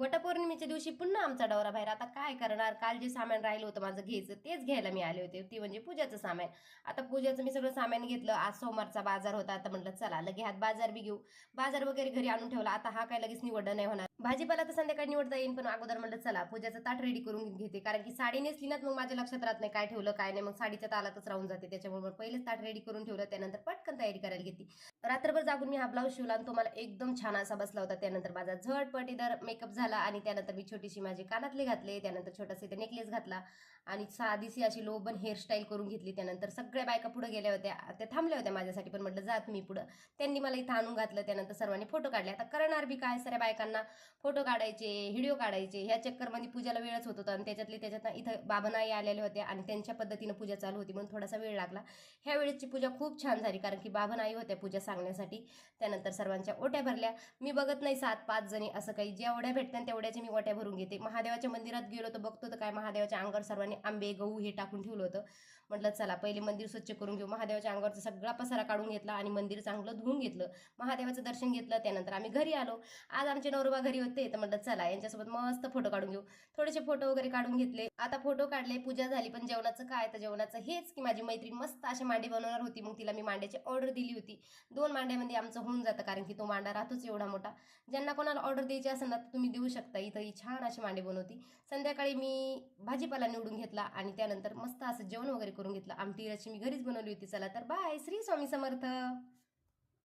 वटपौर्णिमेच्या दिवशी पुन्हा आमचा दौरा बाहेर. आता काय करणार, काल जे सामान राहिलं होतं माझं घ्यायचं तेच घ्यायला मी आले होते, ती म्हणजे पूजाचं सामान. आता पूजाचं मी सगळं सामान घेतलं. आज सोमवारचा बाजार होता, आता म्हटलं चला लगे हात बाजार बी घेऊ. बाजार वगैरे घरी आणून ठेवला. आता हा काय लगेच निवडणं नाही होणार, भाजीपाला तर संध्याकाळी निवडता येईल, पण अगोदर म्हटलं चला पूजाचं ताट रेडी करून घेते, कारण की साडी नेसली ना मग माझ्या लक्षात राहत नाही काय ठेवलं काय नाही, मग साडीच्या तालातच राहून जाते. त्याच्यामुळे मग पहिलेच ताट रेडी करून ठेवलं, त्यानंतर पटकन तयारी करायला घेतली. रात्रभर जागून मी हा ब्लाऊज शिवला आणि तो मला एकदम छान असा बसला होता. त्यानंतर माझा झटपटीदार मेकअप झाला आणि त्यानंतर मी छोटीशी माझी कानातले घातले, त्यानंतर छोटासा इथे नेकलेस घातला आणि साधीशी अशी लोबन हेअरस्टाईल करून घेतली. त्यानंतर सगळ्या बायका पुढे गेल्या होत्या, त्या थांबल्या होत्या माझ्यासाठी, पण म्हटलं जात मी पुढं. त्यांनी मला इथं आणून घातलं. त्यानंतर सर्वांनी फोटो काढले. आता करणार बी काय, साऱ्या बायकांना फोटो काढायचे, व्हिडिओ काढायचे, ह्या चक्करमध्ये पूजाला वेळच होत होता आणि त्याच्यात इथं बाबानाई आलेले होते आणि त्यांच्या पद्धतीनं पूजा चालू होती, म्हणून थोडासा वेळ लागला. ह्या वेळेची पूजा खूप छान झाली, कारण की बाबानाई होत्या पूजा सांगण्यासाठी. त्यानंतर सर्वांच्या ओट्या भरल्या. मी बघत नाही 7-5 जणी असं काही, ज्या ओढ्या भेटतात तेवढ्याचे मी ओट्या भरून घेते. महादेवाच्या मंदिरात गेलो तर बघतो तर काय महादेवाच्या अंगावर सर्वांनी आंबे गहू हे टाकून ठेवलं होतं. म्हटलं चला पहिले मंदिर स्वच्छ करून घेऊ. महादेवाच्या अंगावरचा सगळा पसारा काढून घेतला आणि मंदिर चांगलं धुवून घेतलं. महादेवाचं दर्शन घेतलं. त्यानंतर आम्ही घरी आलो. आज आमचे नवरोबा घरी होते, तर म्हटलं चला यांच्यासोबत मस्त फोटो काढून घेऊ. थोडेसे फोटो वगैरे काढून घेतले. आता फोटो काढले, पूजा झाली, पण जेवणाचं काय, तर जेवणाचं हेच की माझी मैत्रीण मस्त अशी मांडे बनवणार होती, मग तिला मी मांड्याची ऑर्डर दिली होती. 2 मांड्यामध्ये आमचं होऊन जातं, कारण की तो मांडा राहतोच एवढा मोठा. ज्यांना कोणाला ऑर्डर द्यायची असेल ना तर तुम्ही देऊ शकता. इथं ही छान अशी मांडे बनवती. संध्याकाळी मी भाजीपाला निवडून घेतला आणि त्यानंतर मस्त असं जेवण वगैरे करून घेतलं. आमटी रशी मी घरीच बनवली होती. चला तर बाय. श्री स्वामी समर्थ.